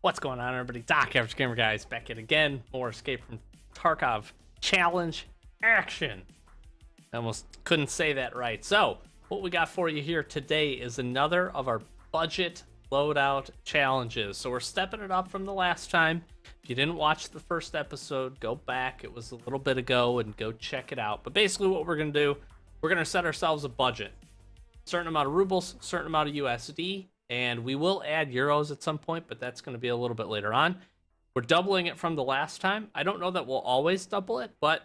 What's going on, everybody? Doc, Average Gamer Guys, back in again. More Escape from Tarkov challenge action. I almost couldn't say that right. So, what we got for you here today is another of our budget loadout challenges. So we're stepping it up from the last time. If you didn't watch the first episode, go back. It was a little bit ago and go check it out. But basically what we're going to do, we're going to set ourselves a budget. Certain amount of rubles, certain amount of USD, and we will add euros at some point, but that's going to be a little bit later on. We're doubling it from the last time. I don't know that we'll always double it, but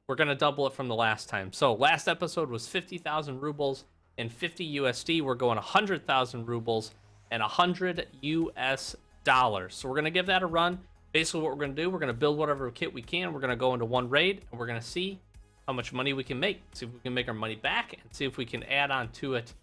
we're going to double it from the last time. So last episode was 50,000 rubles and 50 USD. We're going 100,000 rubles and 100 US dollars. So we're going to give that a run. Basically what we're going to do, we're going to build whatever kit we can. We're going to go into one raid and we're going to see how much money we can make. See if we can make our money back and see if we can add on to it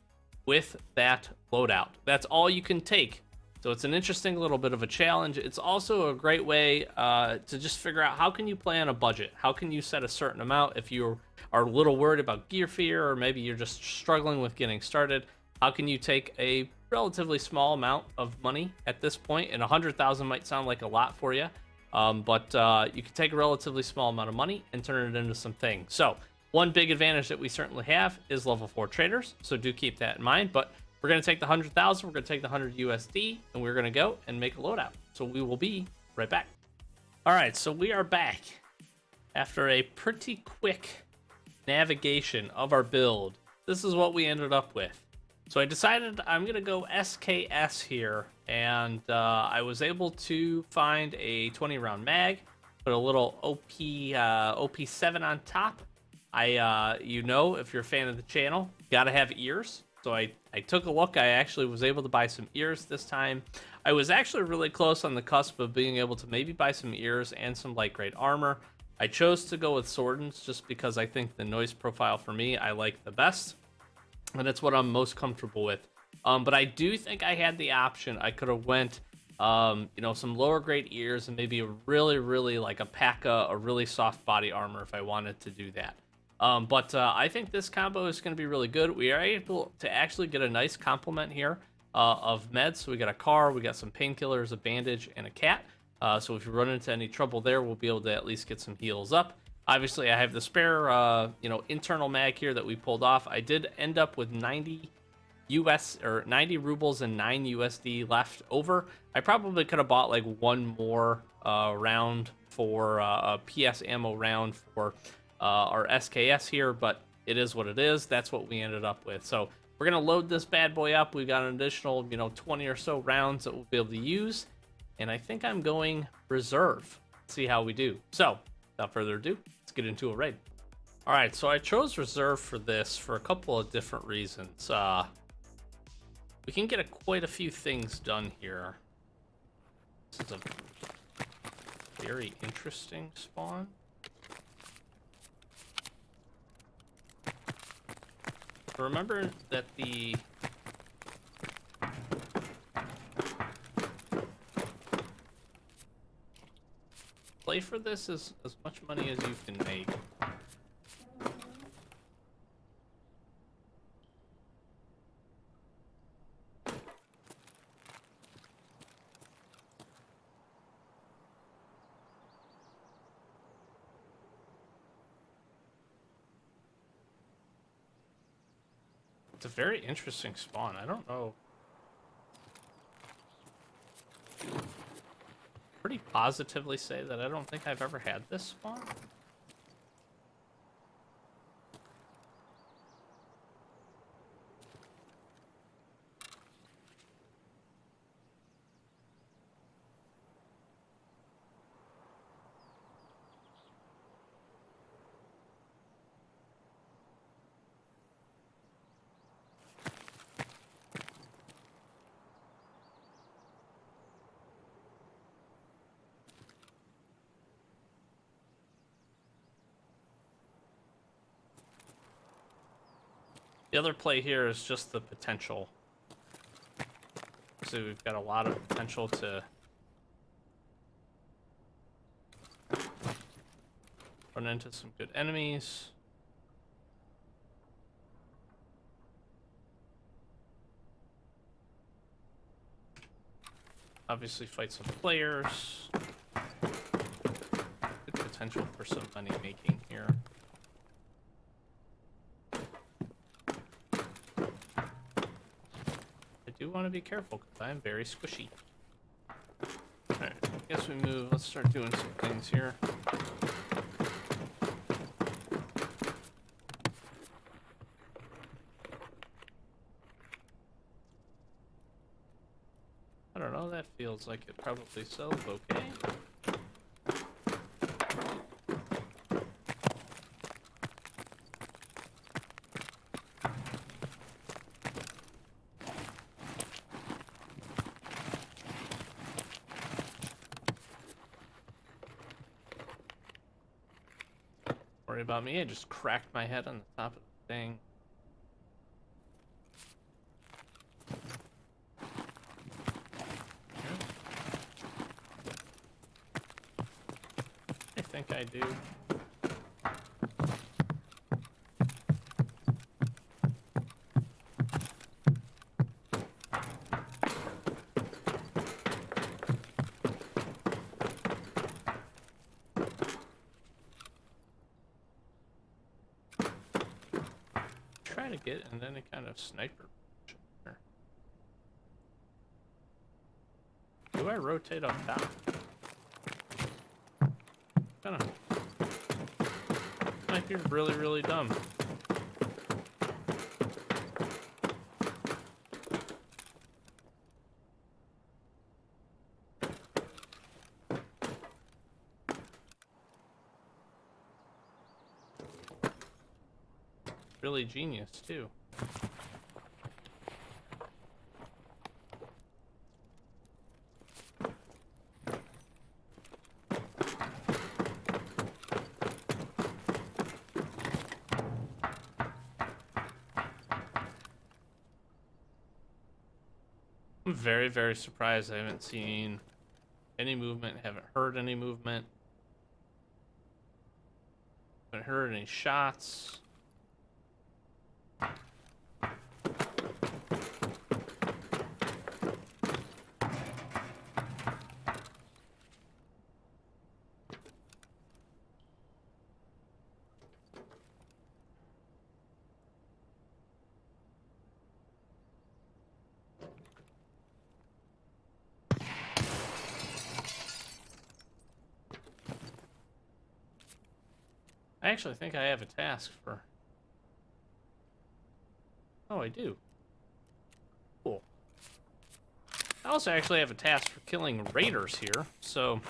with that loadout. That's all you can take. So it's an interesting little bit of a challenge. It's also a great way to just figure out how can you play on a budget? How can you set a certain amount if you are a little worried about gear fear, or maybe you're just struggling with getting started? How can you take a relatively small amount of money at this point? And 100,000 might sound like a lot for you, but you can take a relatively small amount of money and turn it into some things. So one big advantage that we certainly have is level 4 traders, so do keep that in mind. But we're going to take the 100,000, we're going to take the 100 USD, and we're going to go and make a loadout. So we will be right back. All right, so we are back after a pretty quick navigation of our build. This is what we ended up with. So I decided I'm going to go SKS here, and I was able to find a 20 round mag, put a little OP7 on top. You know, if you're a fan of the channel, gotta have ears. So I took a look. I actually was able to buy some ears this time. I was actually really close on the cusp of being able to maybe buy some ears and some light grade armor. I chose to go with Swordens just because I think the noise profile for me I like the best, and it's what I'm most comfortable with. But I do think I had the option. I could have went some lower grade ears and maybe a really like a P.A.K.A, a really soft body armor if I wanted to do that. But I think this combo is going to be really good. We are able to actually get a nice complement here of meds. So we got a car, we got some painkillers, a bandage, and a cat. So if you run into any trouble there, we'll be able to at least get some heals up. Obviously, I have the spare, internal mag here that we pulled off. I did end up with 90 rubles and 9 USD left over. I probably could have bought like one more round for a PS ammo round for our SKS here, but it is what it is. That's what we ended up with. So we're gonna load this bad boy up. We've got an additional 20 or so rounds that we'll be able to use, and I think I'm going reserve. See how we do. So without further ado, let's get into a raid. All right, so I chose reserve for this for a couple of different reasons. We can get quite a few things done here. This is a very interesting spawn. Remember that the play for this is as much money as you can make. It's a very interesting spawn. I don't know. Pretty positively say that I don't think I've ever had this spawn. The other play here is just the potential. So we've got a lot of potential to run into some good enemies. Obviously fight some players. Good potential for some money making here. I do want to be careful because I am very squishy. Alright, I guess we move. Let's start doing some things here. I don't know, that feels like it probably sells okay. Worry about me, I just cracked my head on the top of the thing. I think I do. Try to get in any kind of sniper position here. Do I rotate up top? Kinda. Might be really, really dumb. Really genius, too. I'm very, very surprised I haven't seen any movement, haven't heard any movement. Haven't heard any shots. I actually think I have a task for... Oh, I do. Cool. I also actually have a task for killing raiders here, so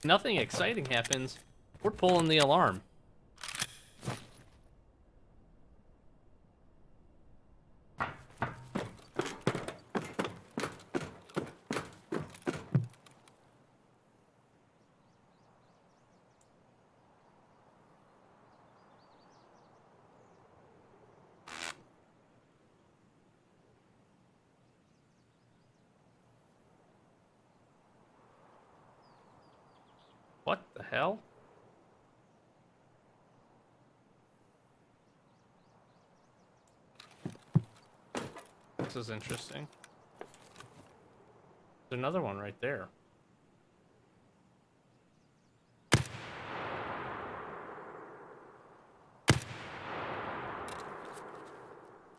nothing exciting happens. We're pulling the alarm. What the hell? This is interesting. There's another one right there.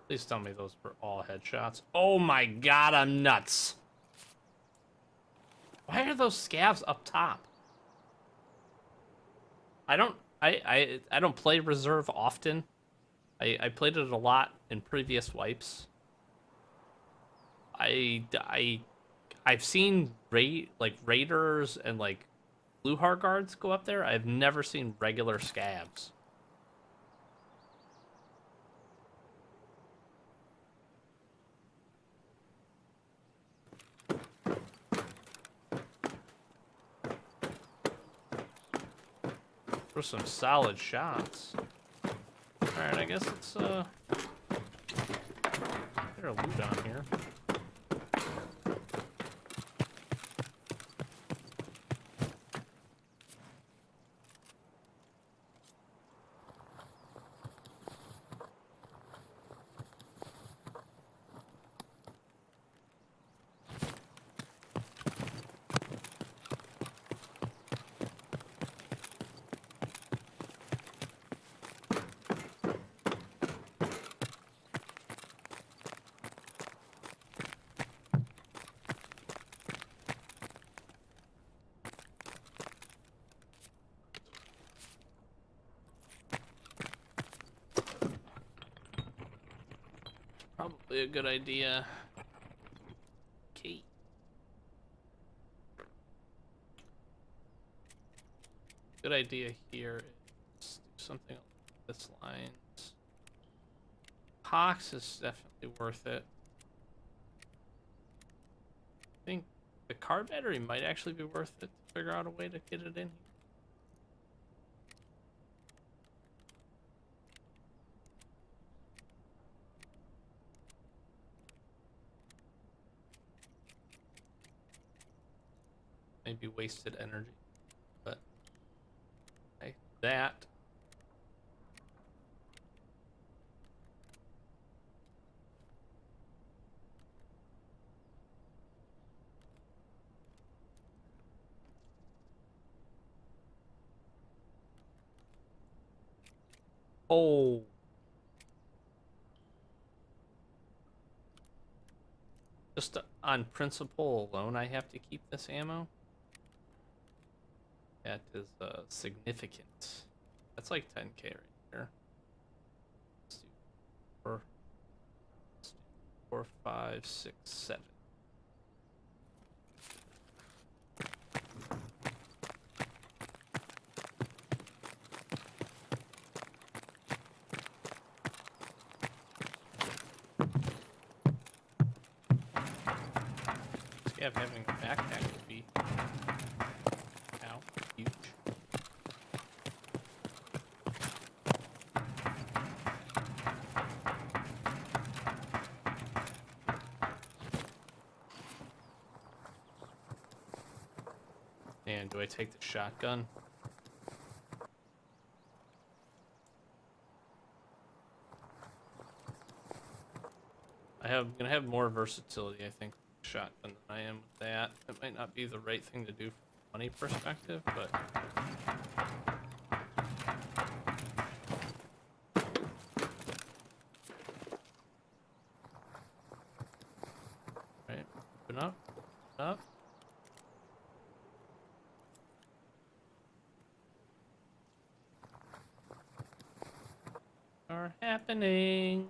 Please tell me those were all headshots. Oh my god, I'm nuts. Why are those scavs up top? I don't play reserve often. I played it a lot in previous wipes. I've seen raiders and like blue heart guards go up there. I've never seen regular scavs. For some solid shots. Alright, I guess let's get our loot on here. Probably a good idea. Okay. Good idea here is do something along this lines. Pox is definitely worth it. I think the car battery might actually be worth it to figure out a way to get it in here. Maybe wasted energy, but okay, that. Oh. Just on principle alone, I have to keep this ammo. That is significant. That's like 10K right there. Let's do 4, 4, 5, 6, 7. Scav having a backpack would be huge. And do I take the shotgun? I'm gonna have more versatility, I think, with the shotgun than I am with that. It might not be the right thing to do from a money perspective, but right, open up, up. Are happening.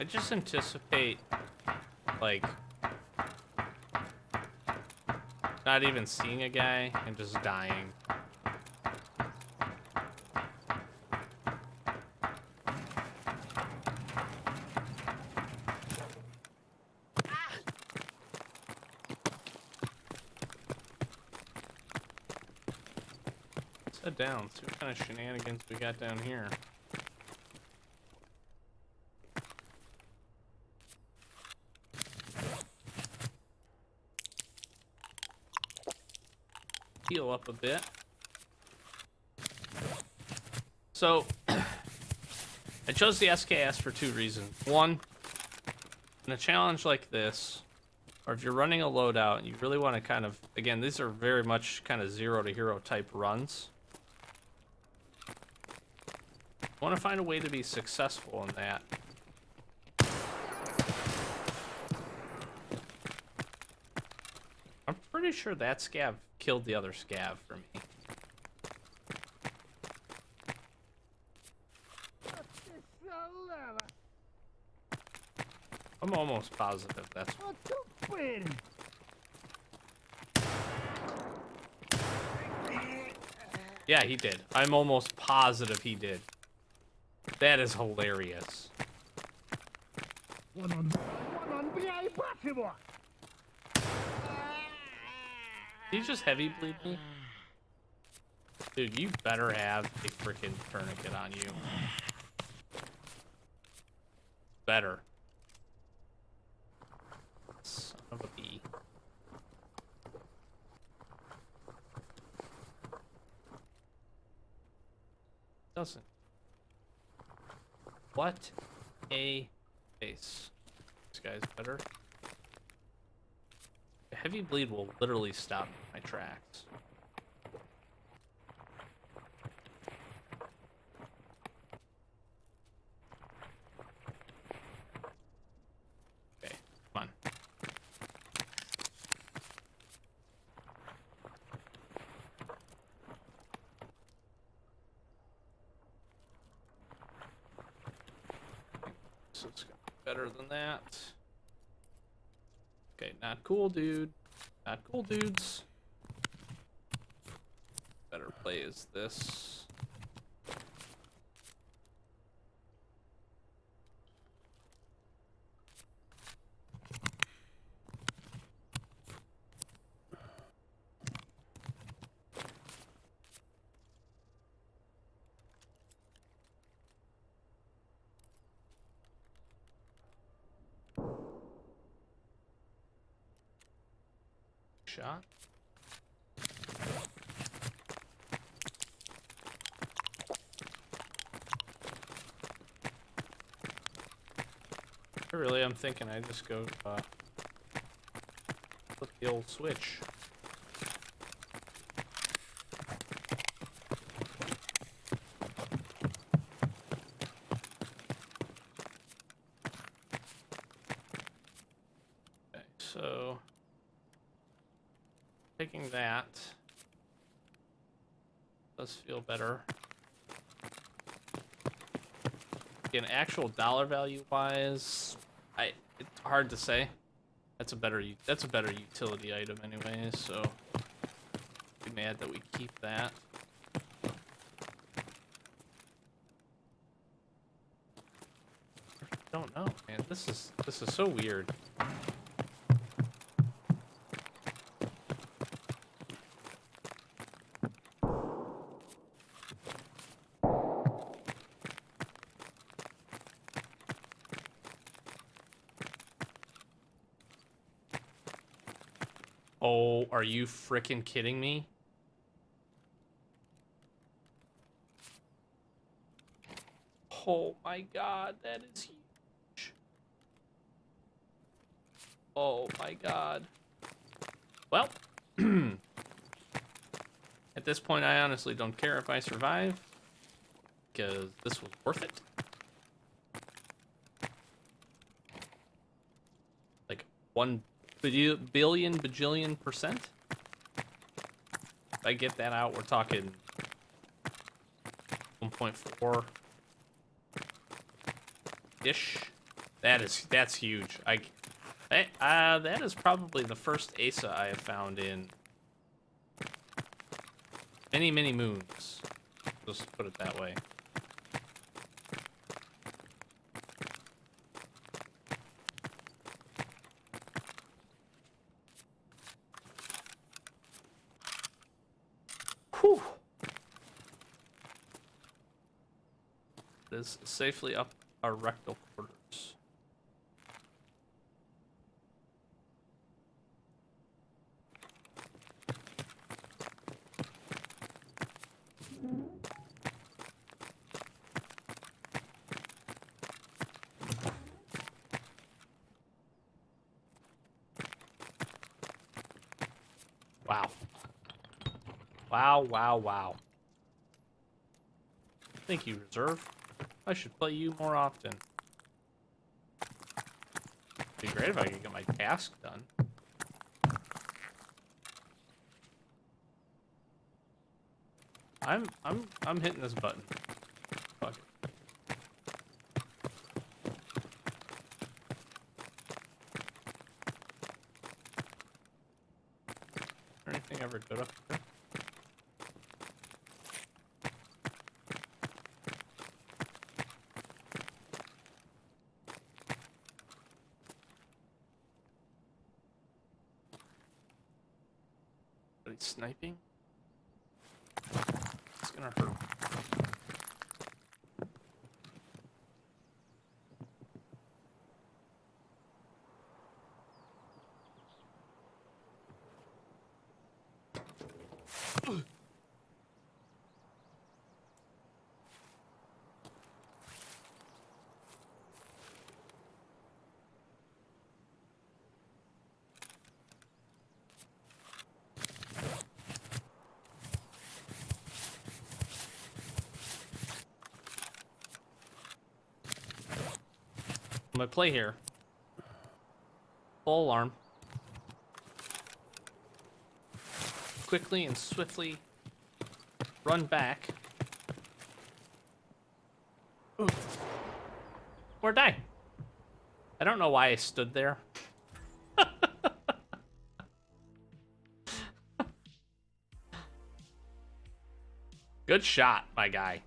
I just anticipate, like, not even seeing a guy and just dying. Let's head down, see what kind of shenanigans we got down here. Heal up a bit. So, I chose the SKS for 2 reasons. One, in a challenge like this, or if you're running a loadout and you really want to kind of, again, these are very much kind of 0 to hero type runs. I want to find a way to be successful in that. I'm pretty sure that scav killed the other scav for me. I'm almost positive that's what. Yeah, he did. I'm almost positive he did. That is hilarious. Did you just heavy bleed me? Dude, you better have a freaking tourniquet on you. Better. Son of a bee. Doesn't. What a face. This guy's better. A heavy bleed will literally stop my tracks. So it's gonna be better than that. Okay, not cool, dude. Not cool, dudes. Better play is this. Shot. Really, I'm thinking I just go flip the old switch. Okay, so taking that does feel better. In actual dollar value wise, it's hard to say. That's a better utility item anyway, so be mad that we keep that. I don't know, man. This is so weird. Oh, are you frickin' kidding me? Oh my god, that is huge. Oh my god. Well, at this point, I honestly don't care if I survive, because this was worth it. Like 1 billion bajillion percent. If I get that out, we're talking 1.4 ish. That's huge. That is probably the first ASA I have found in many moons. Just put it that way. Whew. It is safely up our rectal quarters. Wow. Wow. Thank you, Reserve. I should play you more often. It'd be great if I could get my task done. I'm hitting this button. Fuck it. Anything ever good up there? Sniping? It's gonna hurt. I'm gonna play here. Full alarm. Quickly and swiftly run back. Ooh. Or die. I don't know why I stood there. Good shot, my guy.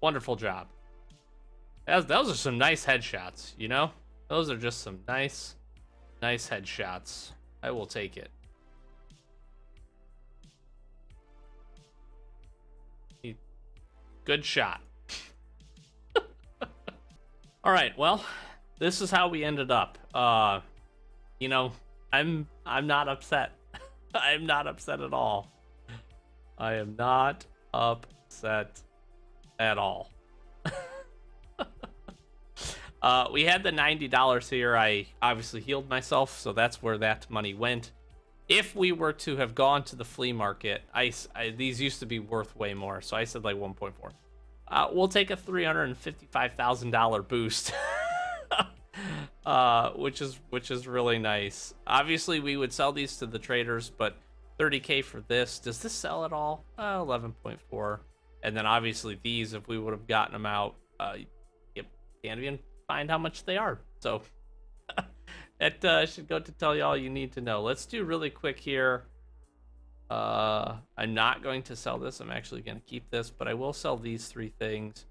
Wonderful job. Those are some nice headshots, you know? Those are just some nice headshots. I will take it. Good shot. All right, well, this is how we ended up. You know, I'm not upset. I'm not upset at all. I am not upset at all. We had the $90 here. I obviously healed myself, so that's where that money went. If we were to have gone to the flea market, these used to be worth way more, so I said like 1.4. We'll take a $355,000 boost, which is really nice. Obviously, we would sell these to the traders, but 30K for this. Does this sell at all? 11.4. And then obviously these, if we would have gotten them out, you can't even find how much they are. So that should go to tell you all you need to know. Let's do really quick here. I'm not going to sell this. I'm actually going to keep this, but I will sell these three things.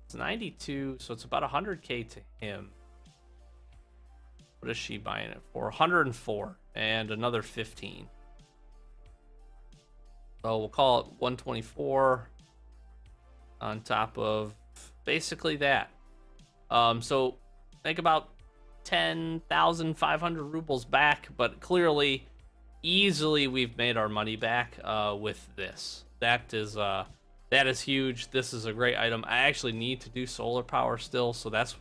It's 92, so it's about 100K to him. What is she buying it for? 104 and another 15. So we'll call it 124 on top of basically that. So think about 10,500 rubles back, but clearly, easily we've made our money back with this. That is huge. This is a great item. I actually need to do solar power still, so that's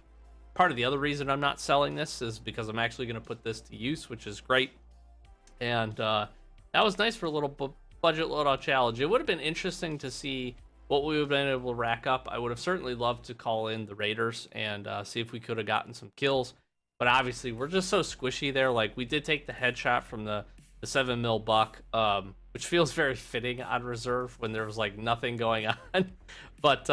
part of the other reason I'm not selling this, is because I'm actually going to put this to use, which is great. And that was nice for a little budget loadout challenge. It would have been interesting to see what we would have been able to rack up. I would have certainly loved to call in the raiders and see if we could have gotten some kills, but obviously we're just so squishy there. Like, we did take the headshot from the 7mm buck, which feels very fitting on reserve when there was like nothing going on. But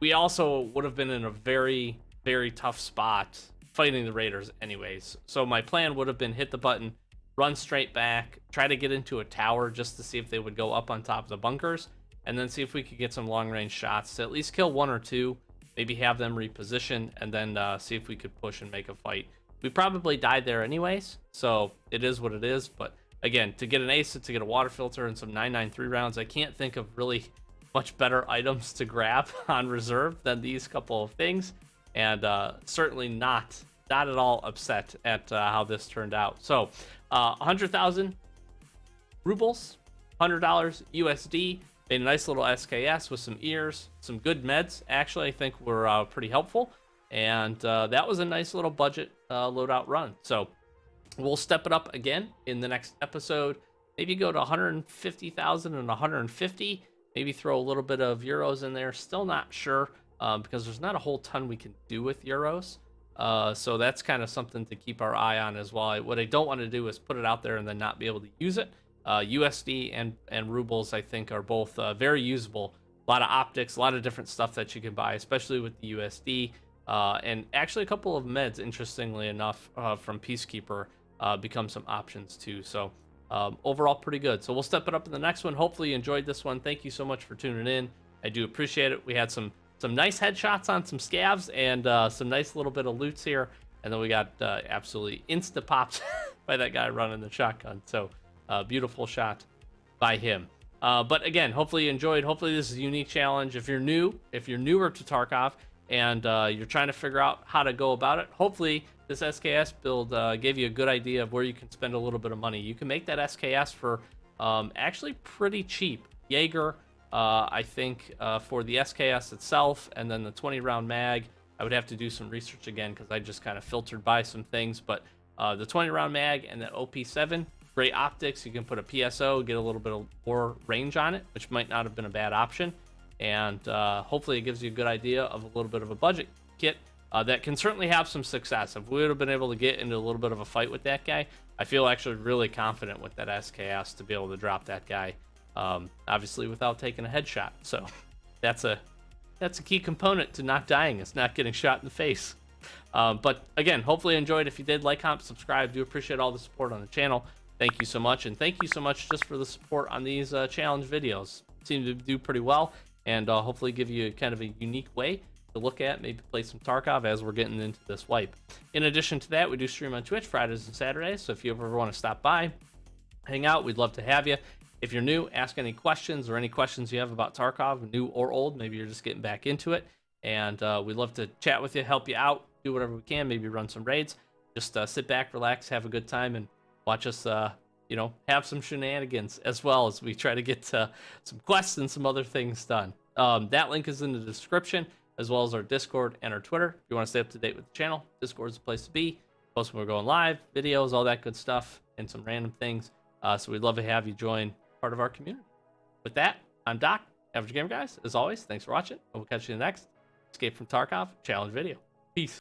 we also would have been in a very, very tough spot fighting the raiders anyways. So my plan would have been hit the button, run straight back, try to get into a tower just to see if they would go up on top of the bunkers, and then see if we could get some long-range shots to at least kill one or two, maybe have them reposition, and then see if we could push and make a fight. We probably died there anyways, so it is what it is. But again, to get an ace, to get a water filter and some 993 rounds, I can't think of really much better items to grab on reserve than these couple of things, and certainly not at all upset at how this turned out. So 100,000 rubles, $100 USD. Made a nice little SKS with some ears, some good meds. Actually, I think were pretty helpful. And that was a nice little budget loadout run. So we'll step it up again in the next episode. Maybe go to 150,000 and 150. Maybe throw a little bit of euros in there. Still not sure because there's not a whole ton we can do with euros. So that's kind of something to keep our eye on as well. What I don't want to do is put it out there and then not be able to use it. USD and rubles, I think, are both very usable. A lot of optics, a lot of different stuff that you can buy, especially with the USD. And actually a couple of meds, interestingly enough, from Peacekeeper become some options too. So overall, pretty good. So we'll step it up in the next one. Hopefully you enjoyed this one. Thank you so much for tuning in. I do appreciate it. We had some nice headshots on some scavs and some nice little bit of loots here. And then we got absolutely insta-popped by that guy running the shotgun. So beautiful shot by him. But again, hopefully you enjoyed. Hopefully this is a unique challenge. If you're newer to Tarkov and you're trying to figure out how to go about it, hopefully this SKS build gave you a good idea of where you can spend a little bit of money. You can make that SKS for actually pretty cheap. Jaeger, I think for the SKS itself, and then the 20 round mag, I would have to do some research again because I just kind of filtered by some things. But the 20 round mag and that OP7, great optics. You can put a PSO, get a little bit of more range on it, which might not have been a bad option. And hopefully it gives you a good idea of a little bit of a budget kit that can certainly have some success. If we would have been able to get into a little bit of a fight with that guy, I feel actually really confident with that SKS to be able to drop that guy, obviously without taking a headshot. So that's a key component to not dying. It's not getting shot in the face. But again, hopefully you enjoyed. If you did, like, comment, subscribe. Do appreciate all the support on the channel. Thank you so much, and thank you so much just for the support on these challenge videos. Seem to do pretty well, and hopefully give you kind of a unique way to look at, maybe play some Tarkov as we're getting into this wipe. In addition to that, we do stream on Twitch Fridays and Saturdays, so if you ever want to stop by, hang out, we'd love to have you. If you're new, ask any questions or any questions you have about Tarkov, new or old. Maybe you're just getting back into it, and we'd love to chat with you, help you out, do whatever we can, maybe run some raids. Just sit back, relax, have a good time, and watch us, have some shenanigans as well as we try to get some quests and some other things done. That link is in the description, as well as our Discord and our Twitter. If you want to stay up to date with the channel, Discord is the place to be. Post when we're going live, videos, all that good stuff, and some random things. So we'd love to have you join part of our community. With that, I'm Doc, Average Gamer Guys. As always, thanks for watching, and we'll catch you in the next Escape from Tarkov challenge video. Peace.